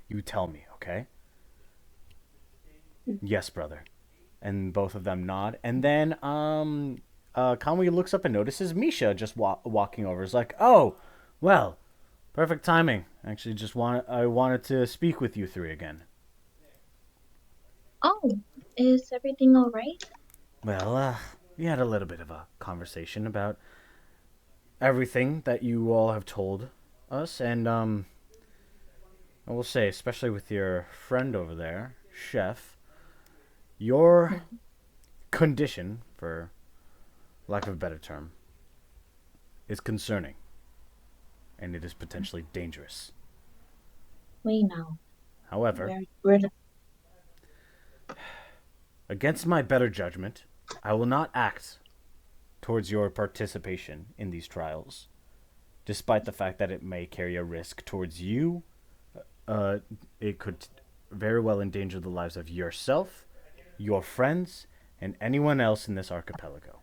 You tell me, okay? Yes, brother. And both of them nod. And then Conway looks up and notices Misha just walking over. He's like, "Oh, well, perfect timing. Actually, I wanted to speak with you three again." Oh, is everything all right? Well, we had a little bit of a conversation about everything that you all have told us, and I will say, especially with your friend over there, Chef, your Hmm. condition, for lack of a better term, is concerning, and it is potentially dangerous. Wait now. However, Where the against my better judgment, I will not act towards your participation in these trials, despite the fact that it may carry a risk towards you. It could very well endanger the lives of yourself, your friends, and anyone else in this archipelago.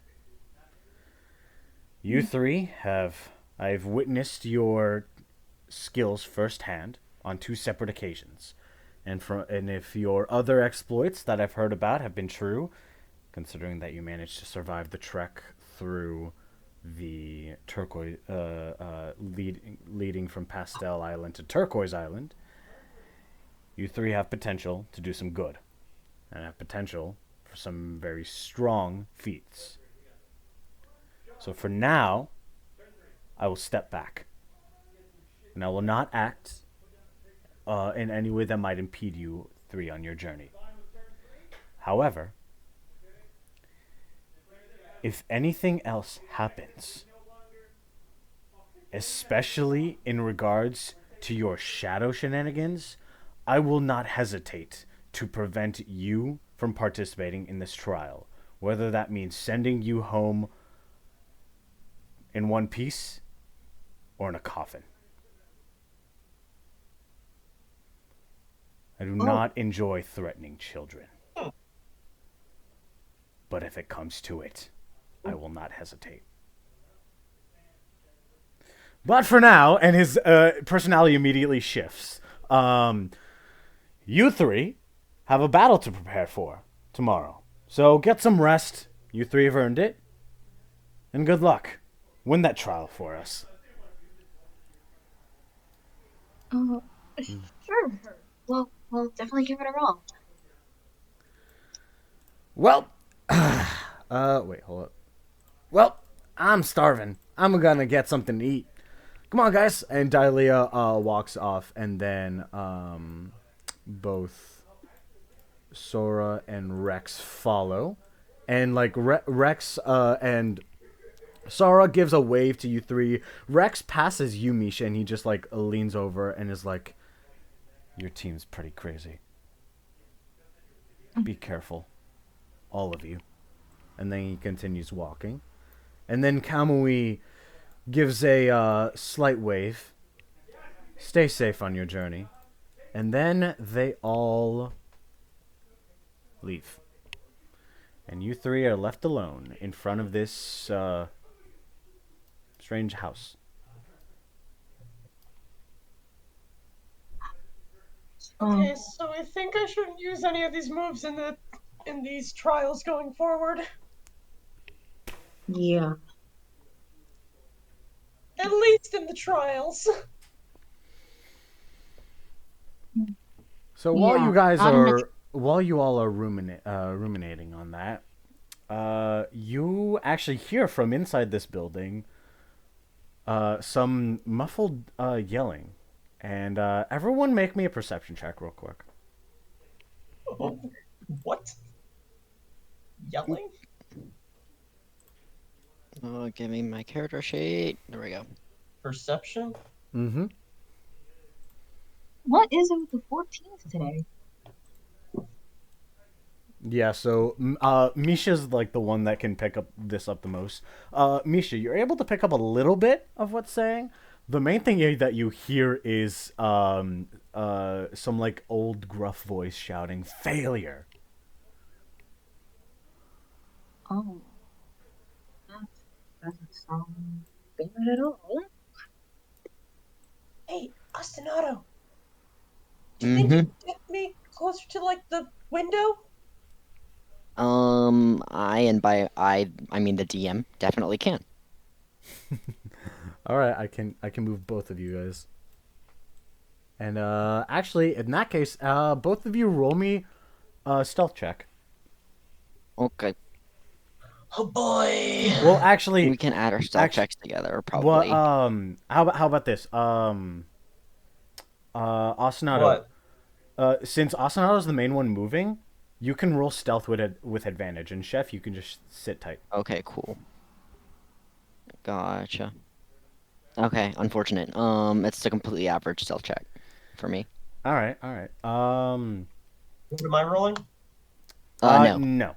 You three have. I've witnessed your skills firsthand on two separate occasions. And if your other exploits that I've heard about have been true, considering that you managed to survive the trek through the turquoise leading from Pastel Island to Turquoise Island, you three have potential to do some good and have potential for some very strong feats. So for now, I will step back and I will not act in any way that might impede you three on your journey. However, if anything else happens, especially in regards to your shadow shenanigans, I will not hesitate to prevent you from participating in this trial, whether that means sending you home in one piece or in a coffin. I do Oh, not enjoy threatening children, but if it comes to it, I will not hesitate. But for now, and his personality immediately shifts. Um, you three have a battle to prepare for tomorrow. So get some rest. You three have earned it. And good luck. Win that trial for us. oh, sure. We'll definitely give it a roll. Well, wait, hold up. Well, I'm starving. I'm gonna get something to eat. Come on, guys. And Dahlia walks off, and then both Sora and Rex follow. And like Rex and Sora gives a wave to you three. Rex passes you, Misha, and he just like leans over and is like, "Your team's pretty crazy. Be careful, all of you." And then he continues walking. And then Kamui gives a slight wave. Stay safe on your journey. And then they all leave. And you three are left alone in front of this strange house. Um, Okay, so I think I shouldn't use any of these moves in these trials going forward. yeah. At least in the trials. So Yeah. Not in the. while you all are ruminating on that, you actually hear from inside this building some muffled yelling, and everyone make me a perception check real quick. What? Yelling? Oh, give me my character sheet. There we go. Perception? Mm-hmm. What is it with the 14th today? Yeah, so Misha's like the one that can pick up this up the most. Misha, you're able to pick up a little bit of what's saying. The main thing that you hear is some like old gruff voice shouting failure. Oh, that doesn't sound good at all. Hey, Ostinato! Do you think Mhm. you could get me closer to like the window? I mean the DM definitely can. All right, I can move both of you guys. And actually, in that case, both of you roll me a stealth check. Okay, Oh boy. Well, we actually, can add our stealth actually, checks together what probably. how about this? Ostinato. What? Since Ostinato is the main one moving, you can roll stealth with advantage, and Chef, you can just sit tight. Okay, cool. Gotcha. Okay, unfortunate. It's a completely average stealth check for me. All right, all right. What am I rolling? No. No,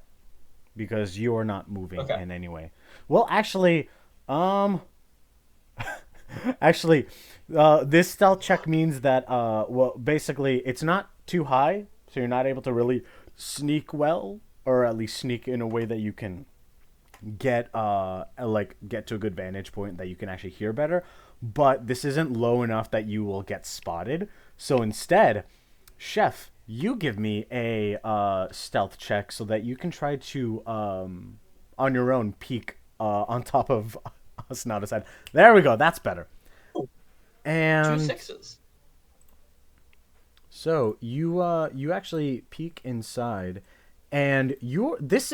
because you are not moving Okay. in any way. Well, actually, um, actually, this stealth check means that well, basically, it's not too high, so you're not able to really sneak well, or at least sneak in a way that you can get to a good vantage point that you can actually hear better. But this isn't low enough that you will get spotted. So instead, Chef, you give me a stealth check so that you can try to on your own peek on top of Asnada's head. There we go. That's better. Two And sixes. so you actually peek inside, and you're this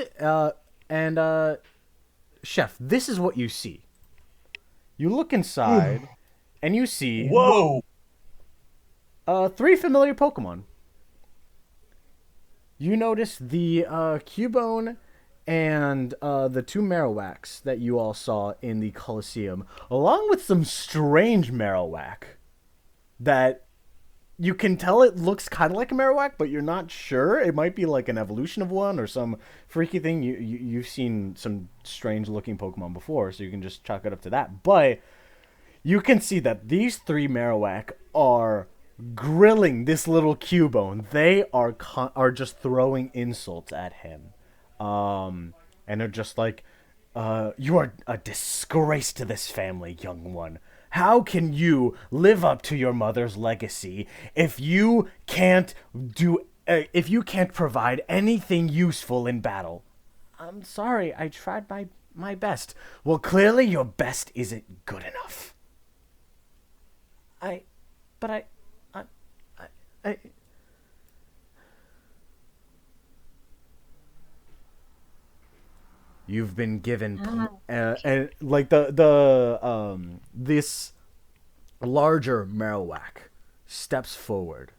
and Chef, this is what you see. You look inside, and you see Whoa! three familiar Pokemon. You notice the Cubone and the two Marowaks that you all saw in the Colosseum, along with some strange Marowak that you can tell it looks kind of like a Marowak, but you're not sure. It might be like an evolution of one or some freaky thing. You've seen some strange looking Pokemon before, so you can just chalk it up to that. But you can see that these three Marowak are grilling this little Cubone. They are just throwing insults at him, and they're just like, "You are a disgrace to this family, young one. How can you live up to your mother's legacy if you can't provide anything useful in battle?" I'm sorry, I tried my best. Well, clearly your best isn't good enough. I, but I. You've been given, and like this larger Marowak steps forward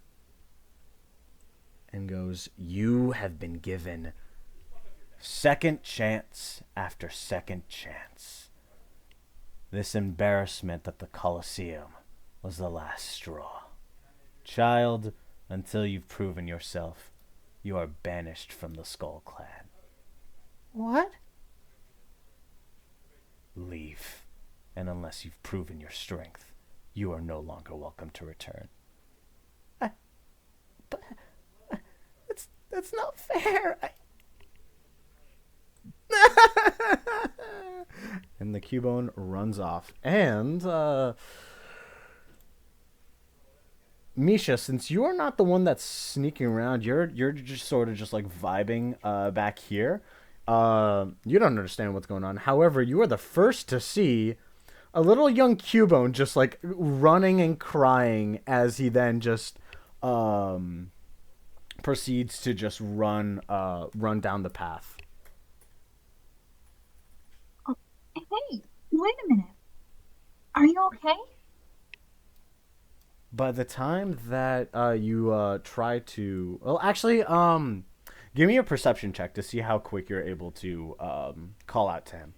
and goes, "You have been given second chance after second chance. This embarrassment at the Colosseum was the last straw. Child, until you've proven yourself, you are banished from the Skull Clan." "What?" "Leave, and unless you've proven your strength, you are no longer welcome to return." But that's not fair. And the Cubone runs off. And Misha, since you are not the one that's sneaking around, you're just sort of just like vibing back here. You don't understand what's going on. However, you are the first to see a little young Cubone just like running and crying as he then just proceeds to just run down the path. Oh, hey, wait a minute. Are you okay? By the time that you try to, well, actually, give me a perception check to see how quick you're able to call out to him.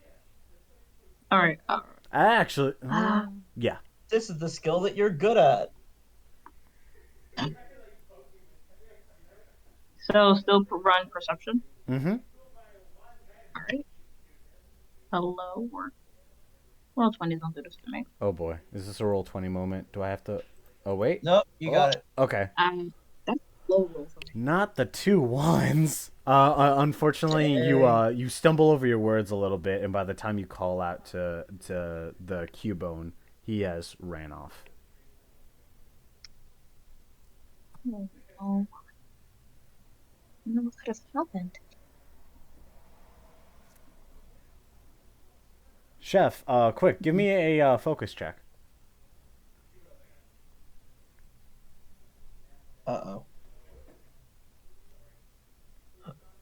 All right. Actually, yeah. This is the skill that you're good at. So still run perception. Mm-hmm. All right. Hello, work. Well, 20 don't do this to me. Oh boy, is this a roll 20 moment? Do I have to? Oh wait. Nope, you got it. Okay. That's low roll for me. Not the two ones. Unfortunately, you stumble over your words a little bit, and by the time you call out to the Cubone, he has ran off. Oh, no. I don't know what could have happened. Chef, quick, give me a focus check. Uh-oh.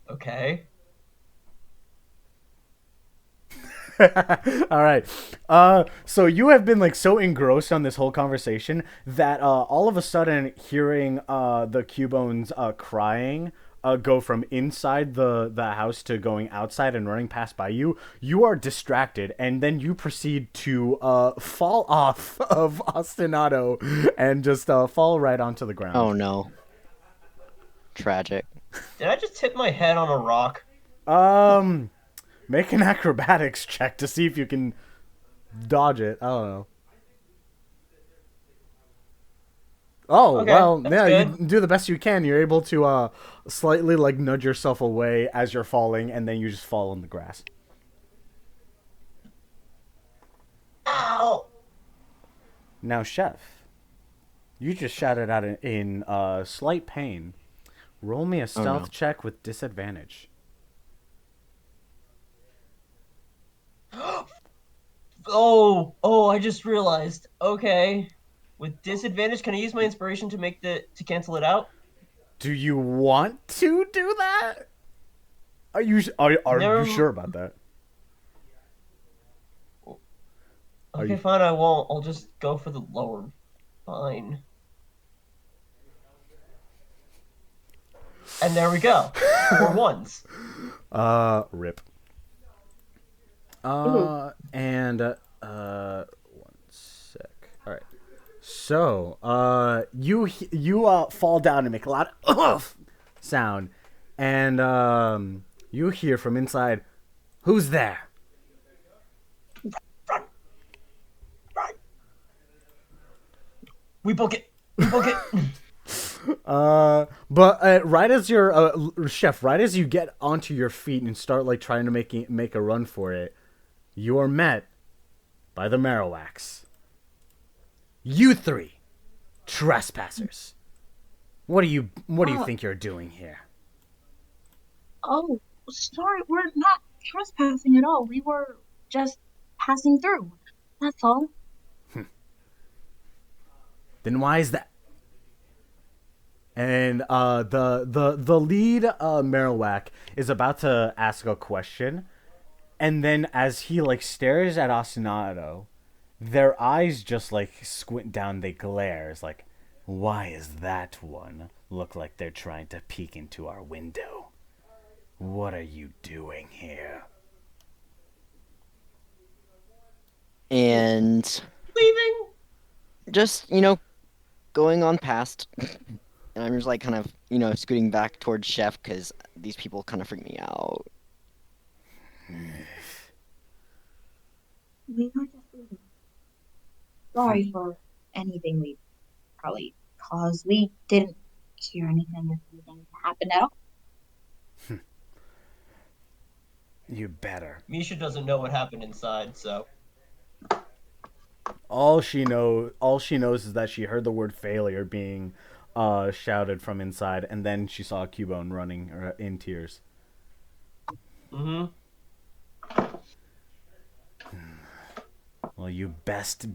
Okay. All right. So you have been like so engrossed on this whole conversation that all of a sudden hearing the Cubones crying go from inside the house to going outside and running past by you, you are distracted, and then you proceed to fall off of Ostinato and just fall right onto the ground. Oh no. Tragic. Did I just hit my head on a rock? Make an acrobatics check to see if you can dodge it. I don't know. Oh, Okay, well, that's yeah, good. you do the best you can. You're able to slightly like nudge yourself away as you're falling, and then you just fall in the grass. Ow! Now, Chef, you just shouted out in slight pain. Roll me a stealth no. check with disadvantage. Oh, I just realized. Okay. With disadvantage, can I use my inspiration to cancel it out? Do you want to do that? Are you Never sure about that? Are Okay, you- fine, I won't. I'll just go for the lower. Fine. And there we go. 4 ones. Rip. Ooh. And one sec. All right. So, you fall down and make a lot of sound, and you hear from inside, "Who's there?" Run! Run! We book it! We book it! But right as your chef, right as you get onto your feet and start like trying to make a run for it, you are met by the Marowaks. You three, trespassers. What do you think you're doing here? Oh, sorry, we're not trespassing at all. We were just passing through. That's all. Then why is that? And the lead Marowak is about to ask a question, and then as he like stares at Ostinato, their eyes just like squint down. They glare. It's like, why is that one look like they're trying to peek into our window? What are you doing here? And Leaving? just, going on past. And I'm just like kind of, scooting back towards Chef because these people kind of freak me out. We were just leaving. Sorry for anything we probably caused. We didn't hear anything if anything happened at all. You better. Misha doesn't know what happened inside, so. All she knows is that she heard the word failure being shouted from inside, and then she saw Cubone running in tears. Mm-hmm. Well, you best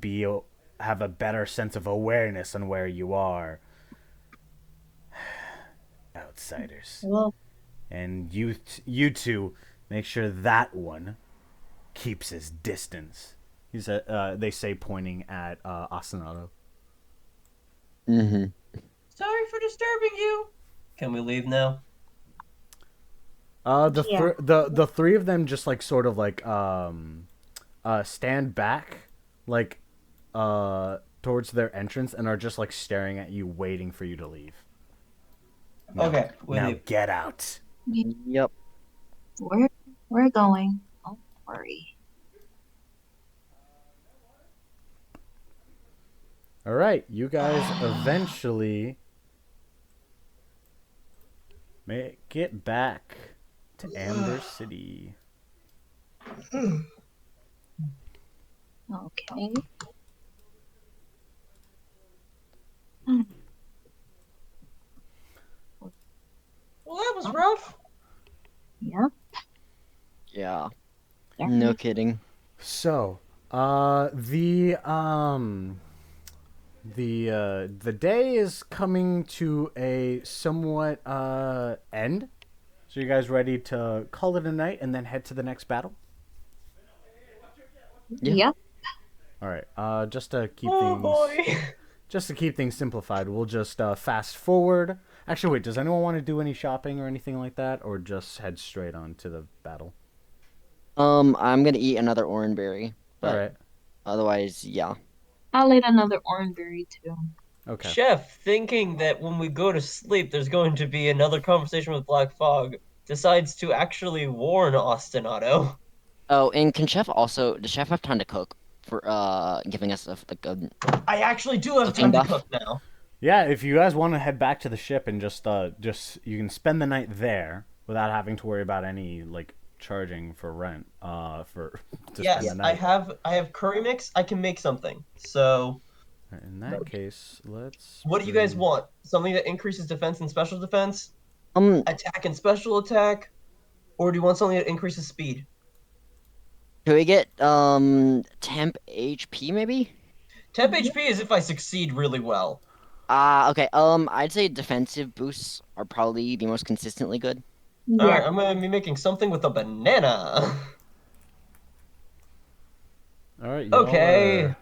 have a better sense of awareness on where you are. Outsiders. Well, And you two, make sure that one keeps his distance. He said, they say, pointing at Ostinato. Mm-hmm. Sorry for disturbing you. Can we leave now? Yeah. The three of them just like sort of like stand back, like towards their entrance, and are just like staring at you, waiting for you to leave. Okay, we Now leave. get out. Yep. we're going. Don't worry. All right, you guys eventually make it back to Amber City. Okay. No kidding. So, the day is coming to a somewhat end. So you guys ready to call it a night and then head to the next battle? Yeah. Yep. All right. Just to keep Oh things boy. just to keep things simplified, we'll just fast forward. Actually, wait. Does anyone want to do any shopping or anything like that, or just head straight on to the battle? I'm gonna eat another orangeberry, All but right. otherwise, yeah. I'll eat another orangeberry too. Okay. Chef, thinking that when we go to sleep, there's going to be another conversation with Black Fog, decides to actually warn Ostinato. Oh, and can Chef also? Does Chef have time to cook for giving us like a I actually do have cooking time to buff? cook now. Yeah, if you guys want to head back to the ship and just you can spend the night there without having to worry about any like charging for rent for to Yes, spend the I night. have curry mix. I can make something. So, In that case, let's. what do you guys want? Something that increases defense and special defense, Um, attack and special attack, or do you want something that increases speed? can we get temp HP maybe? Temp HP is if I succeed really well. Okay. I'd say defensive boosts are probably the most consistently good. All right, Yeah. I'm gonna be making something with a banana. All right. Y'all Okay. are-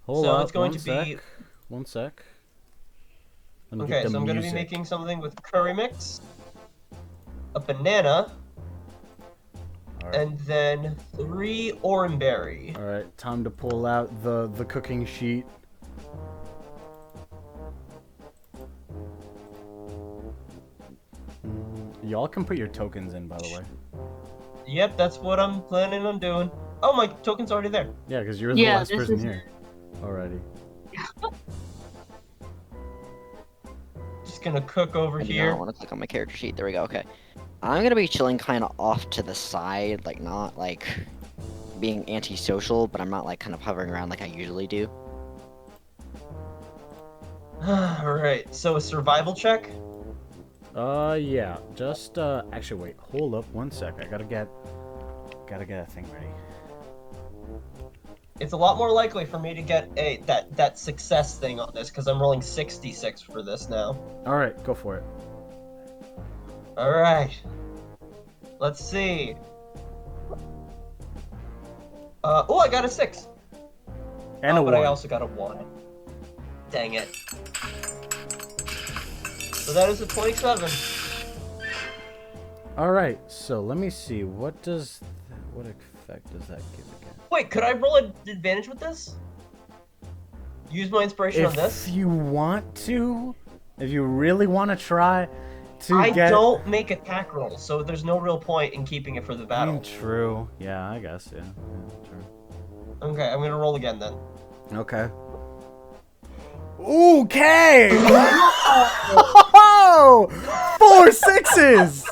Hold So up. it's going one to sec. be- One sec. Let me Okay, get the so I'm gonna be music. making something with curry mix, a banana, All right. and then 3 orangeberry. All right. Time to pull out the cooking sheet. Y'all can put your tokens in, by the way. Yep, that's what I'm planning on doing. Oh, my token's already there. Yeah, because you're the Yeah, last this person is here already. Just gonna cook over I do here. not want to click on my character sheet. There we go. Okay. I'm gonna be chilling kind of off to the side, like not like being antisocial, but I'm not like kind of hovering around like I usually do. Alright, so a survival check? Yeah. Just actually wait. Hold up one sec. I gotta get a thing ready. It's a lot more likely for me to get that success thing on this because I'm rolling 66 for this now. All right, go for it. Alright. Let's see. Oh, I got a 6. And Oh, a but I one. also got a 1. Dang it. So that is a 27. All right. So let me see. What effect does that give again? Wait, could I roll an advantage with this? Use my inspiration on If this? you want to, if you really want to try to I get. don't make attack rolls, so there's no real point in keeping it for the I battle. mean, true. Yeah, I guess. Yeah. True. Okay, I'm gonna roll again then. Okay. Okay. Oh, 4 6s.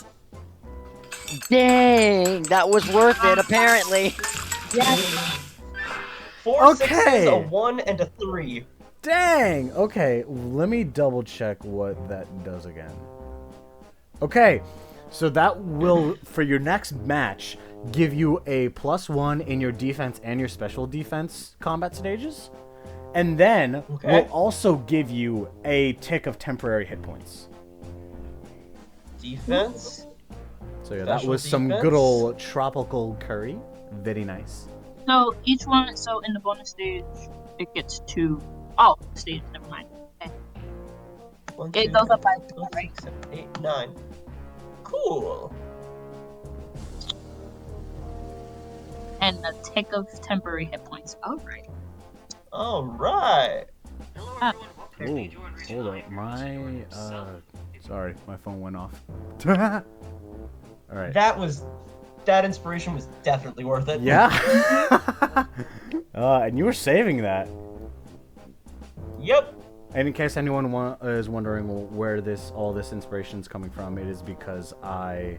Dang, that was worth it apparently. Yeah. 4 6s, Okay. a 1, and a 3. Dang. Okay, let me double check what that does again. Okay, so that will, for your next match, give you a +1 in your defense and your special defense combat stages. And then Okay. will also give you a tick of temporary hit points. Defense. So yeah, that Special was some defense? good old tropical curry. Very nice. So each one, so in the bonus stage, it gets 2. Oh, stage, never mind. Okay. 1, It 2, goes up by 3, 4, right? 6, 7, 8, 9. Cool. And a tick of temporary hit points. Alright. Alright. Ah, Ooh, hold up, my sorry, my phone went off. All right. That inspiration was definitely worth it. Yeah. And you were saving that. Yep. And in case anyone is wondering where all this inspiration is coming from, it is because I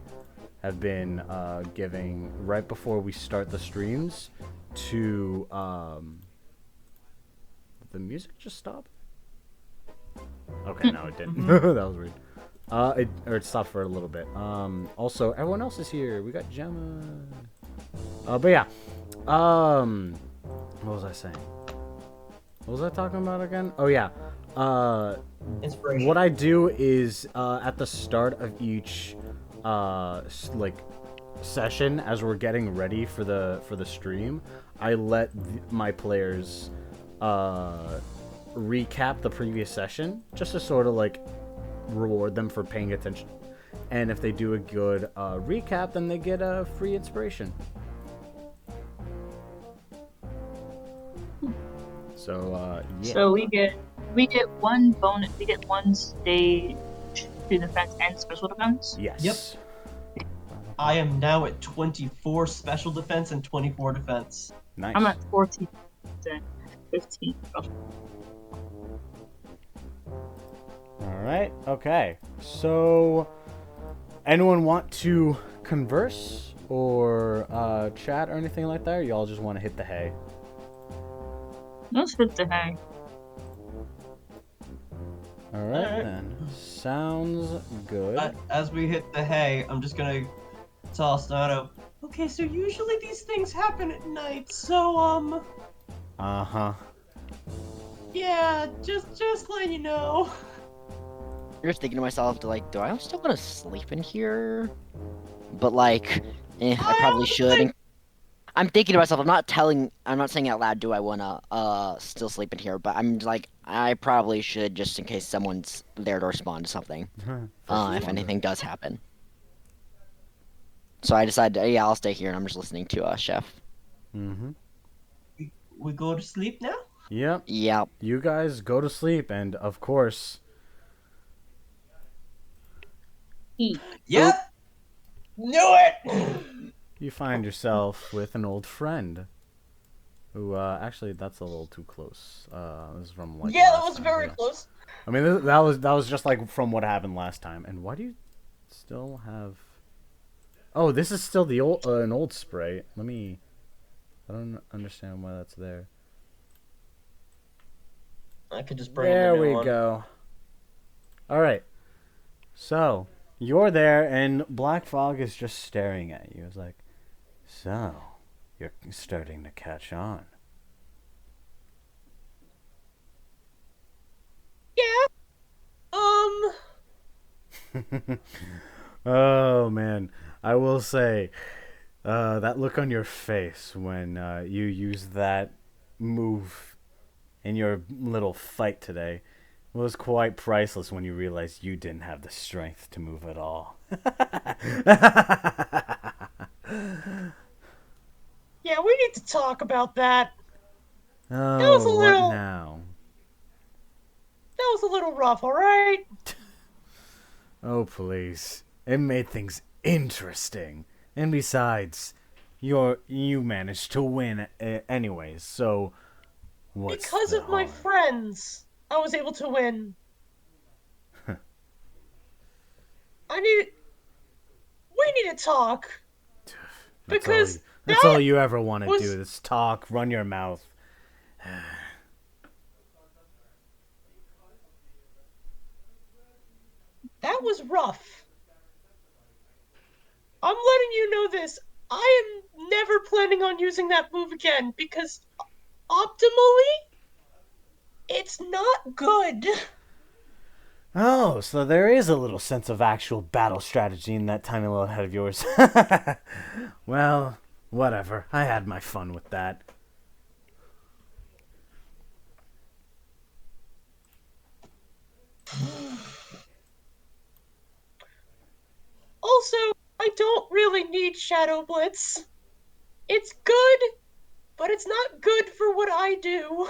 have been giving right before we start the streams to the music just stopped. Okay, no, it didn't. That was weird. It stopped for a little bit. Also, everyone else is here. We got Gemma. But yeah. What was I saying? What was I talking about again? Oh yeah. Inspiration. What I do is at the start of each like session, as we're getting ready for the stream, I let my players recap the previous session, just to sort of like reward them for paying attention. And if they do a good recap, then they get a free inspiration. So yeah. So we get one bonus. We get one stage to defense and special defense. Yes. Yep. I am now at 24 special defense and 24 defense. Nice. I'm at 14 and 15 special. All right. Okay. So, anyone want to converse or chat or anything like that? Or y'all just want to hit the hay? Let's hit the hay. All right, Alright. then. Sounds good. As we hit the hay, I'm just gonna tell Ostinato. Okay, so usually these things happen at night, so Uh-huh. yeah, just letting you know. I'm just thinking to myself, do I still want to sleep in here? But like, I probably should. I'm thinking to myself, I'm not saying out loud, do I wanna still sleep in here? But I'm like, I probably should, just in case someone's there to respond to something. If anything does happen. So I decided, yeah, I'll stay here, and I'm just listening to Chef. Mm-hmm. We go to sleep now? Yep. Yep. You guys go to sleep, and of course, Yep. Knew it. you find yourself with an old friend. Who, actually, that's a little too close. This is from like. Yeah, that last was time, very yeah. close. I mean, that was just like from what happened last time. And why do you still have? Oh, this is still the old an old spray. I don't understand why that's there. I could just bring There in the new we one. go. All right. So you're there, and Black Fog is just staring at you. It's like, so you're starting to catch on. Yeah. Oh man, I will say that look on your face when you use that move in your little fight today was quite priceless when you realized you didn't have the strength to move at all. Yeah, we need to talk about that. Oh, was a little- what now? That was a little rough, alright? Oh, please. It made things interesting. And besides, you managed to win anyways, so what's Because the of my harm? friends, I was able to win. We need to talk. Because That's all you ever want to was- do is talk, run your mouth. that was rough. I'm letting you know this. I am never planning on using that move again because optimally, it's not good. Oh, so there is a little sense of actual battle strategy in that tiny little head of yours. Well, whatever. I had my fun with that. Also, I don't really need Shadow Blitz. It's good, but it's not good for what I do.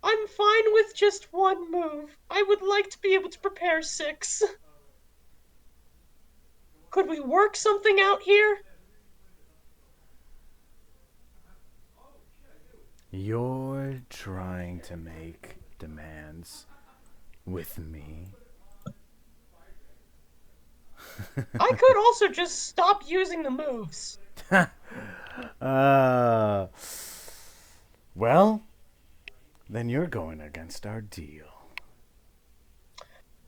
I'm fine with just one move. I would like to be able to prepare 6. Could we work something out here? You're trying to make demands with me. I could also just stop using the moves. Well, then you're going against our deal.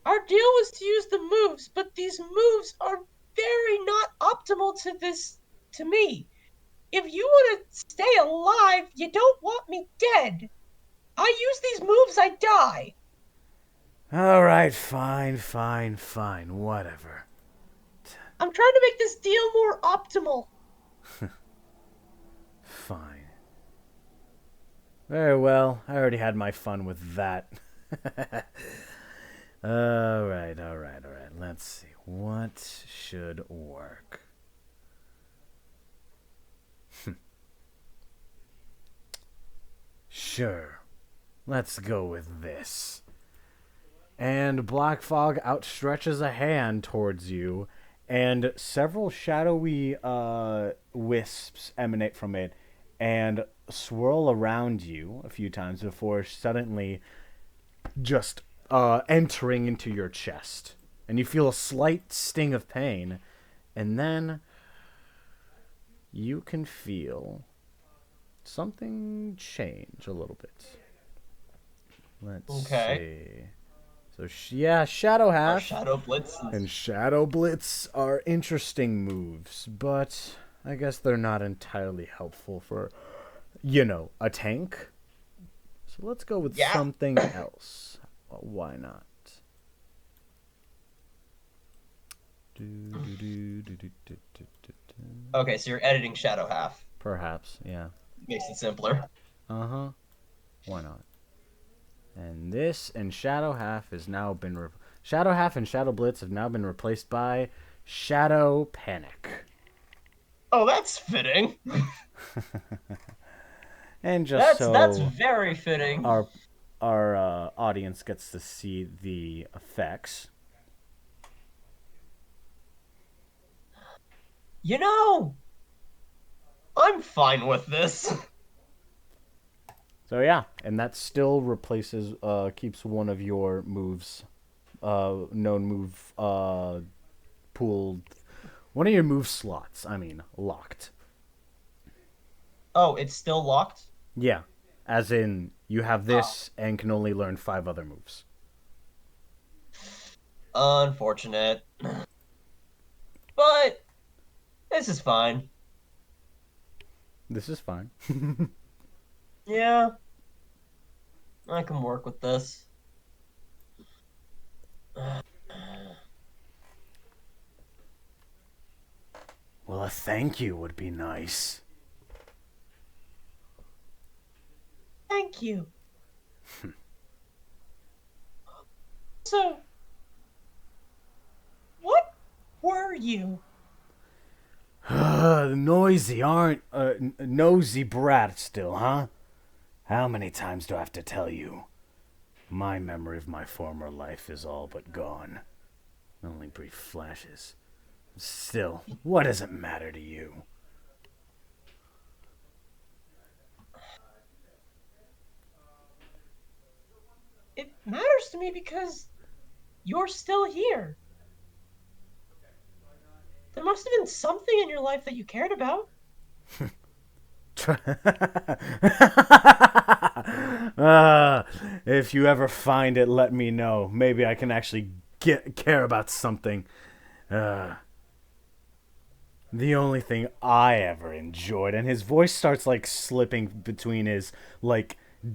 Our deal was to use the moves, but these moves are very not optimal to me. If you want to stay alive, you don't want me dead. I use these moves, I die. All right, fine, whatever. I'm trying to make this deal more optimal. Fine. Very well. I already had my fun with that. All right. Let's see. What should work? Sure. Let's go with this. And Black Fog outstretches a hand towards you, and several shadowy wisps emanate from it and swirl around you a few times before suddenly just entering into your chest. And you feel a slight sting of pain, and then you can feel something change a little bit. Let's see. So, Shadow Half Shadow Blitz. and Shadow Blitz are interesting moves, but I guess they're not entirely helpful for, a tank. So let's go with something else. Why not? Okay, so you're editing Shadow Half. Perhaps, yeah. Makes it simpler. Uh-huh. Why not? And this and Shadow Half has now been... Shadow Half and Shadow Blitz have now been replaced by Shadow Panic. Oh, that's fitting. And just that's very fitting. Our audience gets to see the effects. I'm fine with this. So yeah, and that still replaces, keeps one of your moves, known move, pooled, one of your move slots, locked. Oh, it's still locked? Yeah, as in, you have this and can only learn 5 other moves. Unfortunate. But, this is fine. This is fine. Yeah. I can work with this. Well, a thank you would be nice. Thank you. So, what were you? Nosy brat still, huh? How many times do I have to tell you? My memory of my former life is all but gone. Only brief flashes. Still, what does it matter to you? It matters to me because you're still here. There must have been something in your life that you cared about. If you ever find it, let me know. Maybe I can actually care about something. The only thing I ever enjoyed, and his voice starts slipping between his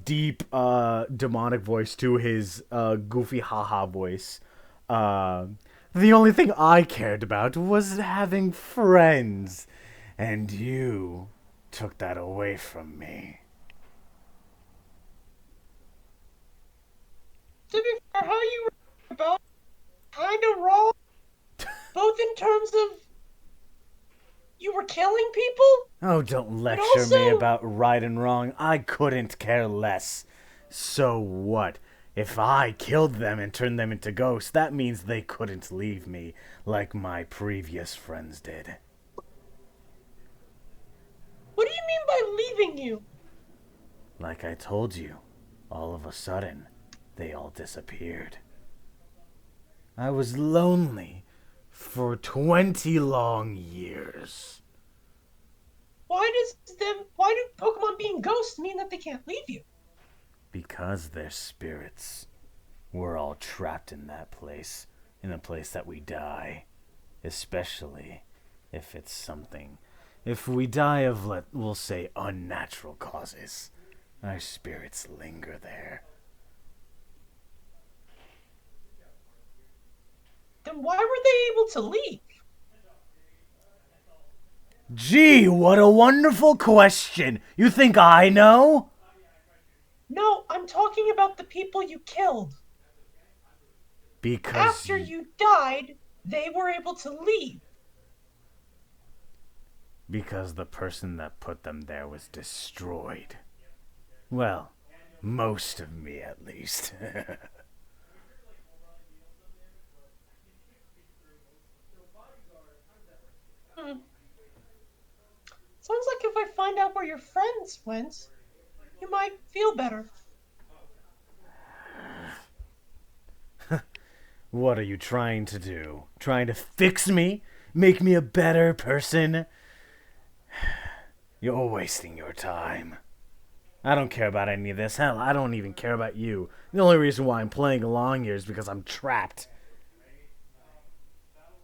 deep demonic voice to his goofy haha voice. The only thing I cared about was having friends, and you took that away from me. To be fair, how you were about kind of wrong, both in terms of you were killing people. Oh, don't lecture also... me about right and wrong. I couldn't care less. So what? If I killed them and turned them into ghosts, that means they couldn't leave me like my previous friends did. What do you mean by leaving you? Like I told you, all of a sudden, they all disappeared. I was lonely for 20 long years. Why do Pokemon being ghosts mean that they can't leave you? Because their spirits were all trapped in that place, in the place that we die. Especially if it's something. If we die of, we'll say, unnatural causes, our spirits linger there. Then why were they able to leave? Gee, what a wonderful question! You think I know? No, I'm talking about the people you killed. Because After you died, they were able to leave. Because the person that put them there was destroyed. Well, most of me at least. Sounds like if I find out where your friends went, you might feel better. What are you trying to do? Trying to fix me? Make me a better person? You're wasting your time. I don't care about any of this. Hell, I don't even care about you. The only reason why I'm playing along here is because I'm trapped.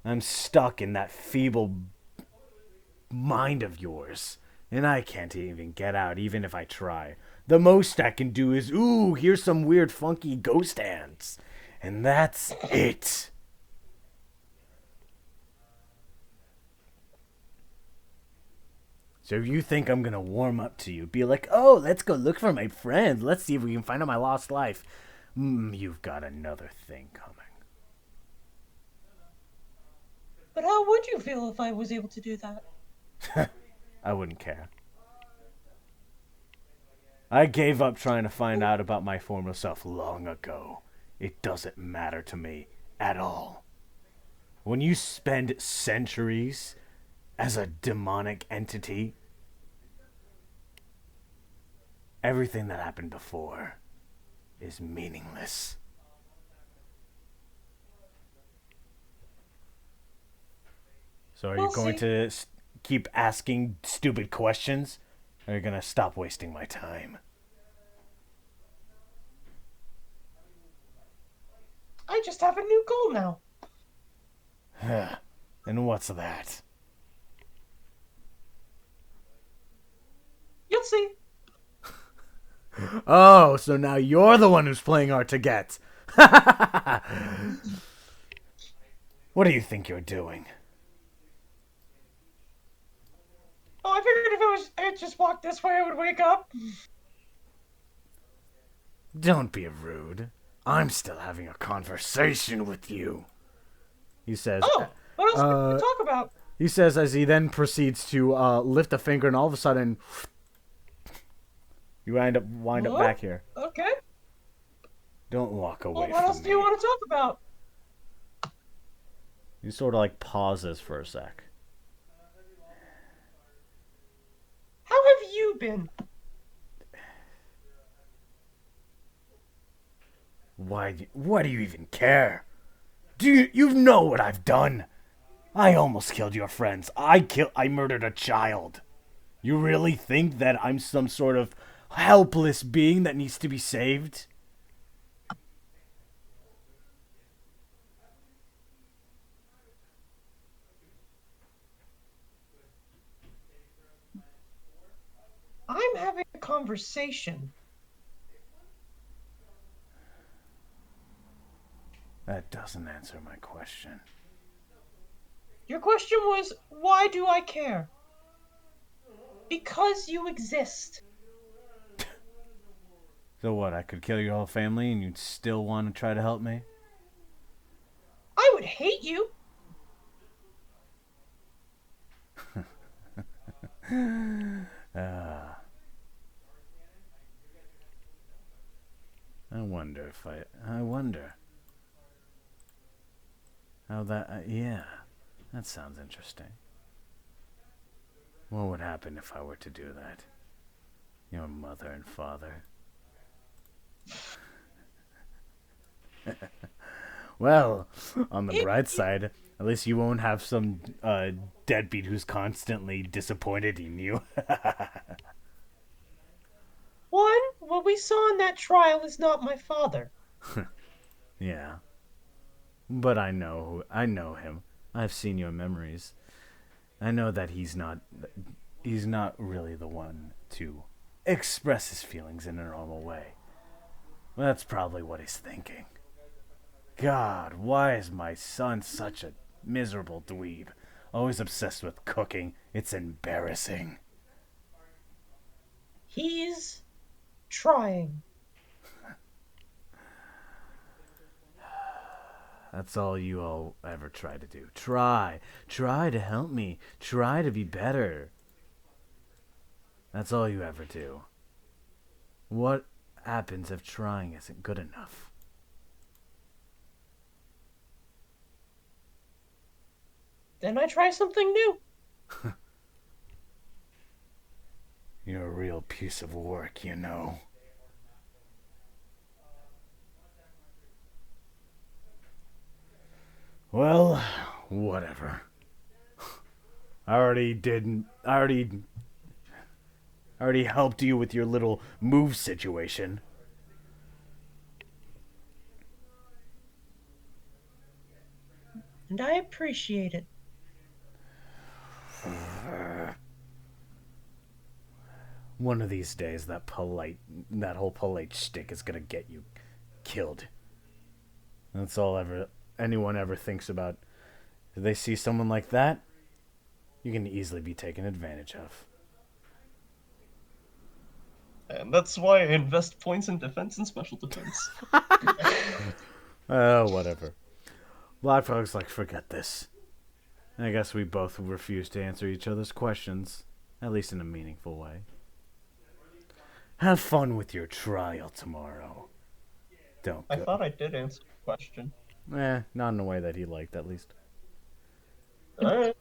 I'm stuck in that feeble mind of yours. And I can't even get out, even if I try. The most I can do is, ooh, here's some weird funky ghost hands. And that's it. So if you think I'm gonna warm up to you, be like, oh, let's go look for my friends. Let's see if we can find out my lost life. You've got another thing coming. But how would you feel if I was able to do that? I wouldn't care. I gave up trying to find out about my former self long ago. It doesn't matter to me at all. When you spend centuries as a demonic entity, everything that happened before is meaningless. So are you going to keep asking stupid questions? Or are you going to stop wasting my time? I just have a new goal now. And what's that? You'll see. Oh, so now you're the one who's playing hard to get. What do you think you're doing? Oh, I figured if I had just walked this way, I would wake up. Don't be rude. I'm still having a conversation with you. He says. Oh, what else can we talk about? He says as he then proceeds to lift a finger, and all of a sudden, you wind up back here. Okay. Don't walk away Well, from what else me. do you want to talk about? He sort of like pauses for a sec. How have you been? Why do you even care? You know what I've done? I almost killed your friends. I murdered a child. You really think that I'm some sort of helpless being that needs to be saved? I'm having a conversation. That doesn't answer my question. Your question was, why do I care? Because you exist. So what, I could kill your whole family and you'd still want to try to help me? I would hate you. I wonder how that, yeah, that sounds interesting. What would happen if I were to do that? Your mother and father. Well, on the bright side, at least you won't have some deadbeat who's constantly disappointed in you. One, what we saw in that trial is not my father. Yeah. But I know him. I've seen your memories. I know that he's not really the one to express his feelings in a normal way. Well, that's probably what he's thinking. God, why is my son such a miserable dweeb? Always obsessed with cooking. It's embarrassing. He's trying. That's all you all ever try to do. Try to help me. Try to be better. That's all you ever do. What happens if trying isn't good enough? Then I try something new. You're a real piece of work, you know. Well, whatever. I already helped you with your little move situation. And I appreciate it. One of these days, that whole polite shtick is gonna get you killed. That's all anyone ever thinks about. If they see someone like that, you can easily be taken advantage of. And that's why I invest points in defense and special defense. Whatever. Black folks forget this. I guess we both refuse to answer each other's questions, at least in a meaningful way. Have fun with your trial tomorrow. Don't I go. thought I did answer the question. Not in a way that he liked, at least. Alright.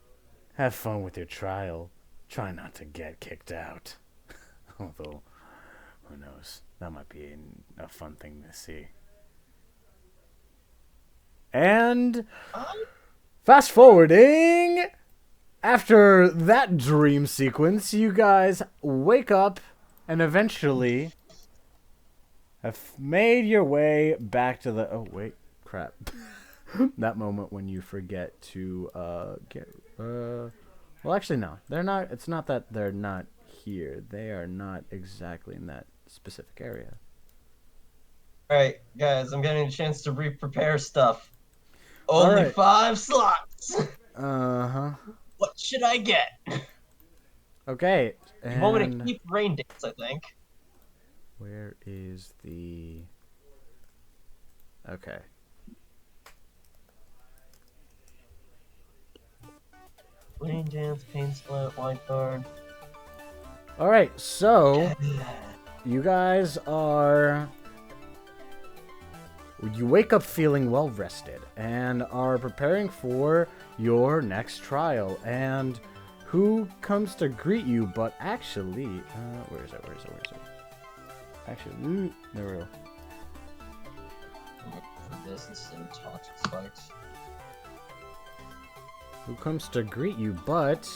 Have fun with your trial. Try not to get kicked out. Although, who knows? That might be a fun thing to see. And fast forwarding, after that dream sequence, you guys wake up and eventually have made your way back to the... Oh, wait. Crap. That moment when you forget to get... Well, actually, no. They're not... It's not that they're not here. They are not exactly in that specific area. Alright, guys, I'm getting a chance to re-prepare stuff. Only Alright. 5 slots! Uh-huh. What should I get? Okay. You want me And to keep Rain Dance, I think. where is the... Okay. Rain Dance, Pain Split, Wild Card. Alright, so... You guys are... You wake up feeling well rested and are preparing for your next trial. And who comes to greet you but actually... where is it? Actually, there we go. For this instead of Toxic Spikes. Who comes to greet you but...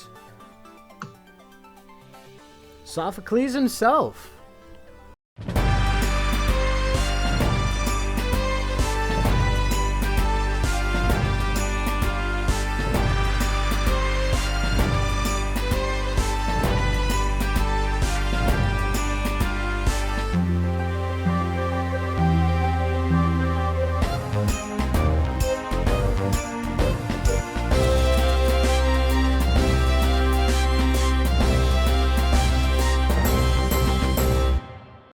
Sophocles himself.